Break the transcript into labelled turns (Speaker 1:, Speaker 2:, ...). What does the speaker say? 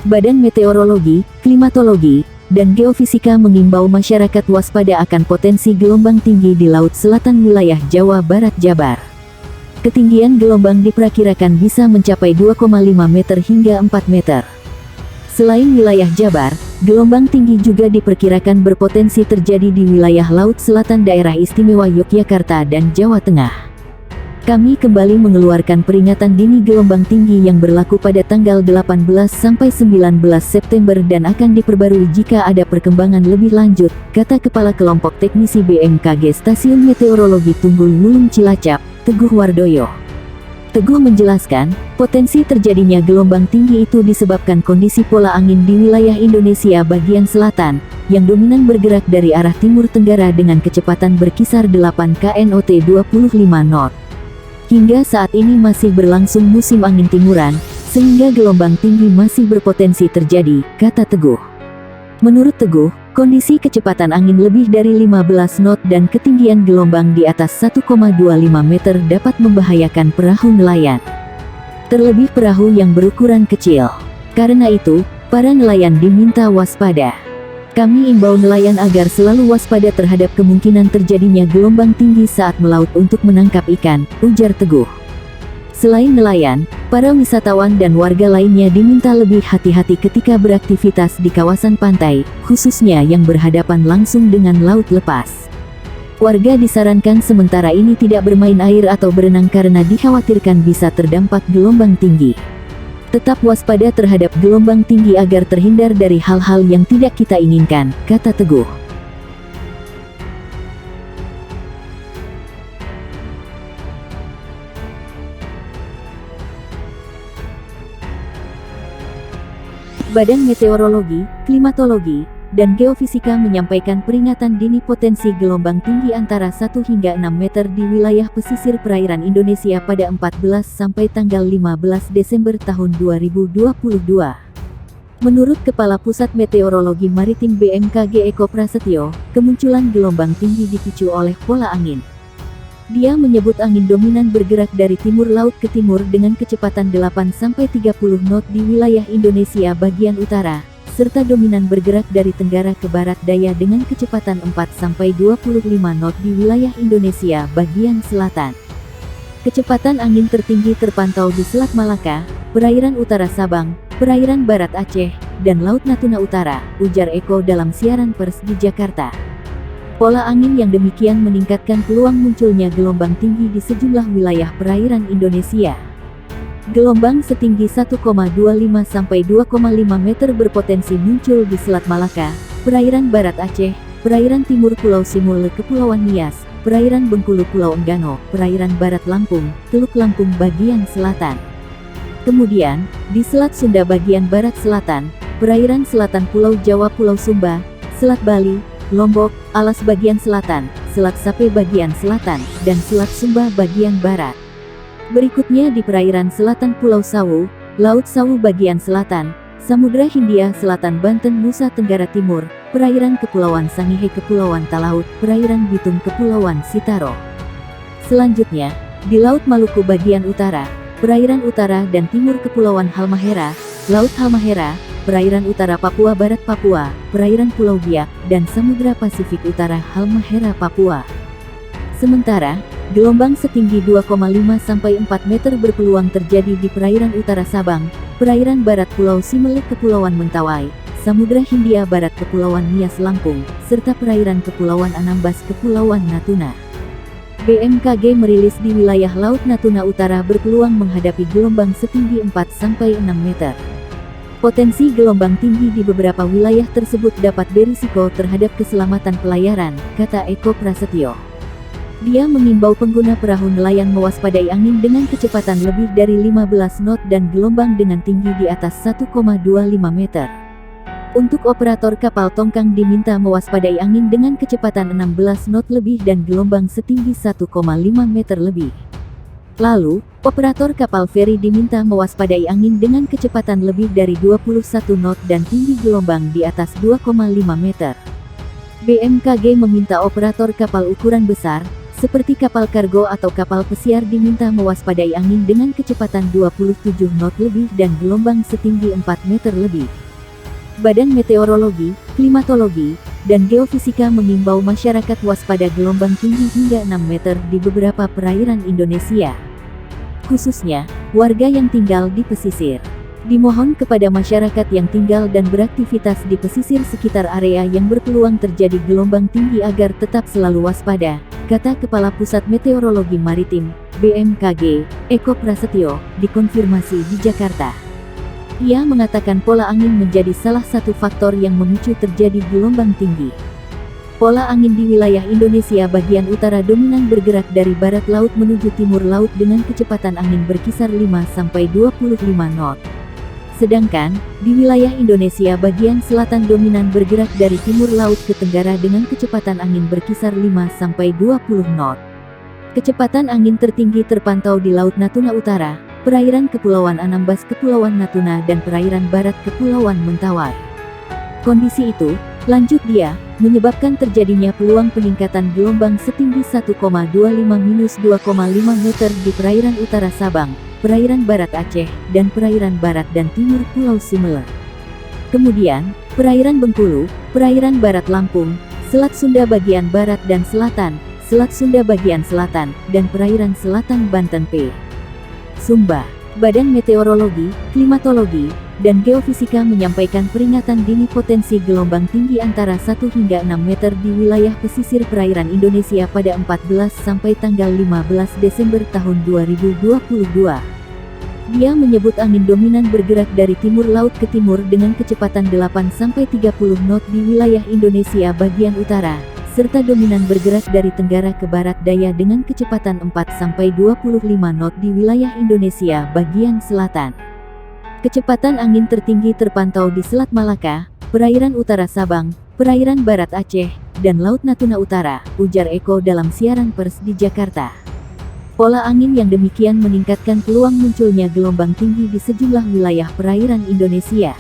Speaker 1: Badan Meteorologi, Klimatologi, dan Geofisika mengimbau masyarakat waspada akan potensi gelombang tinggi di Laut Selatan wilayah Jawa Barat Jabar. Ketinggian gelombang diperkirakan bisa mencapai 2,5 meter hingga 4 meter. Selain wilayah Jabar, gelombang tinggi juga diperkirakan berpotensi terjadi di wilayah Laut Selatan daerah istimewa Yogyakarta dan Jawa Tengah. Kami kembali mengeluarkan peringatan dini gelombang tinggi yang berlaku pada tanggal 18 sampai 19 September dan akan diperbarui jika ada perkembangan lebih lanjut, kata Kepala Kelompok Teknisi BMKG Stasiun Meteorologi Tunggul Wulung Cilacap, Teguh Wardoyo. Teguh menjelaskan, potensi terjadinya gelombang tinggi itu disebabkan kondisi pola angin di wilayah Indonesia bagian selatan, yang dominan bergerak dari arah timur tenggara dengan kecepatan berkisar 8 knot 25 knot. Hingga saat ini masih berlangsung musim angin timuran, sehingga gelombang tinggi masih berpotensi terjadi, kata Teguh. Menurut Teguh, kondisi kecepatan angin lebih dari 15 knot dan ketinggian gelombang di atas 1,25 meter dapat membahayakan perahu nelayan. Terlebih perahu yang berukuran kecil. Karena itu, para nelayan diminta waspada. Kami imbau nelayan agar selalu waspada terhadap kemungkinan terjadinya gelombang tinggi saat melaut untuk menangkap ikan, ujar Teguh. Selain nelayan, para wisatawan dan warga lainnya diminta lebih hati-hati ketika beraktivitas di kawasan pantai, khususnya yang berhadapan langsung dengan laut lepas. Warga disarankan sementara ini tidak bermain air atau berenang karena dikhawatirkan bisa terdampak gelombang tinggi. Tetap waspada terhadap gelombang tinggi agar terhindar dari hal-hal yang tidak kita inginkan, kata Teguh. Badan Meteorologi, Klimatologi, dan Geofisika menyampaikan peringatan dini potensi gelombang tinggi antara 1 hingga 6 meter di wilayah pesisir perairan Indonesia pada 14 sampai tanggal 15 Desember tahun 2022. Menurut Kepala Pusat Meteorologi Maritim BMKG Eko Prasetyo, kemunculan gelombang tinggi dipicu oleh pola angin. Dia menyebut angin dominan bergerak dari timur laut ke timur dengan kecepatan 8 sampai 30 knot di wilayah Indonesia bagian utara, serta dominan bergerak dari tenggara ke barat daya dengan kecepatan 4 sampai 25 knot di wilayah Indonesia bagian selatan. Kecepatan angin tertinggi terpantau di Selat Malaka, perairan utara Sabang, perairan barat Aceh, dan Laut Natuna Utara, ujar Eko dalam siaran pers di Jakarta. Pola angin yang demikian meningkatkan peluang munculnya gelombang tinggi di sejumlah wilayah perairan Indonesia. Gelombang setinggi 1,25 sampai 2,5 meter berpotensi muncul di Selat Malaka, perairan barat Aceh, perairan timur Pulau Simule Kepulauan Nias, perairan Bengkulu Pulau Enggano, perairan barat Lampung, Teluk Lampung bagian selatan. Kemudian, di Selat Sunda bagian barat selatan, perairan selatan Pulau Jawa Pulau Sumba, Selat Bali, Lombok, Alas bagian selatan, Selat Sape bagian selatan, dan Selat Sumba bagian barat. Berikutnya di perairan selatan Pulau Sawu, Laut Sawu bagian selatan, Samudra Hindia Selatan Banten Nusa Tenggara Timur, perairan Kepulauan Sangihe Kepulauan Talaut, perairan Bitung Kepulauan Sitaro. Selanjutnya, di Laut Maluku bagian utara, perairan utara dan timur Kepulauan Halmahera, Laut Halmahera, perairan utara Papua Barat Papua, perairan Pulau Biak, dan Samudra Pasifik Utara Halmahera Papua. Sementara, gelombang setinggi 2,5 sampai 4 meter berpeluang terjadi di perairan utara Sabang, perairan barat Pulau Simele Kepulauan Mentawai, Samudra Hindia Barat Kepulauan Nias Lampung, serta perairan Kepulauan Anambas Kepulauan Natuna. BMKG merilis di wilayah Laut Natuna Utara berpeluang menghadapi gelombang setinggi 4 sampai 6 meter. Potensi gelombang tinggi di beberapa wilayah tersebut dapat berisiko terhadap keselamatan pelayaran, kata Eko Prasetyo. Dia mengimbau pengguna perahu nelayan mewaspadai angin dengan kecepatan lebih dari 15 knot dan gelombang dengan tinggi di atas 1,25 meter. Untuk operator kapal tongkang diminta mewaspadai angin dengan kecepatan 16 knot lebih dan gelombang setinggi 1,5 meter lebih. Lalu, operator kapal feri diminta mewaspadai angin dengan kecepatan lebih dari 21 knot dan tinggi gelombang di atas 2,5 meter. BMKG meminta operator kapal ukuran besar, seperti kapal kargo atau kapal pesiar diminta mewaspadai angin dengan kecepatan 27 knot lebih dan gelombang setinggi 4 meter lebih. Badan Meteorologi, Klimatologi, dan Geofisika mengimbau masyarakat waspada gelombang tinggi hingga 6 meter di beberapa perairan Indonesia. Khususnya, warga yang tinggal di pesisir. Dimohon kepada masyarakat yang tinggal dan beraktivitas di pesisir sekitar area yang berpeluang terjadi gelombang tinggi agar tetap selalu waspada, kata Kepala Pusat Meteorologi Maritim, BMKG, Eko Prasetyo, dikonfirmasi di Jakarta. Ia mengatakan pola angin menjadi salah satu faktor yang memicu terjadi gelombang tinggi. Pola angin di wilayah Indonesia bagian utara dominan bergerak dari barat laut menuju timur laut dengan kecepatan angin berkisar 5-25 knot. Sedangkan, di wilayah Indonesia bagian selatan dominan bergerak dari timur laut ke tenggara dengan kecepatan angin berkisar 5-20 knot. Kecepatan angin tertinggi terpantau di Laut Natuna Utara, perairan Kepulauan Anambas Kepulauan Natuna dan perairan barat Kepulauan Mentawai. Kondisi itu, lanjut dia, menyebabkan terjadinya peluang peningkatan gelombang setinggi 1,25-2,5 meter di perairan utara Sabang, perairan barat Aceh, dan perairan barat dan timur Pulau Simele. Kemudian, perairan Bengkulu, perairan barat Lampung, Selat Sunda bagian barat dan selatan, Selat Sunda bagian selatan, dan perairan selatan Banten P. Sumba. Badan Meteorologi, Klimatologi, dan Geofisika menyampaikan peringatan dini potensi gelombang tinggi antara 1 hingga 6 meter di wilayah pesisir perairan Indonesia pada 14 sampai tanggal 15 Desember tahun 2022. Dia menyebut angin dominan bergerak dari timur laut ke timur dengan kecepatan 8-30 knot di wilayah Indonesia bagian utara, serta dominan bergerak dari tenggara ke barat daya dengan kecepatan 4-25 knot di wilayah Indonesia bagian selatan. Kecepatan angin tertinggi terpantau di Selat Malaka, perairan utara Sabang, perairan barat Aceh, dan Laut Natuna Utara, ujar Eko dalam siaran pers di Jakarta. Pola angin yang demikian meningkatkan peluang munculnya gelombang tinggi di sejumlah wilayah perairan Indonesia.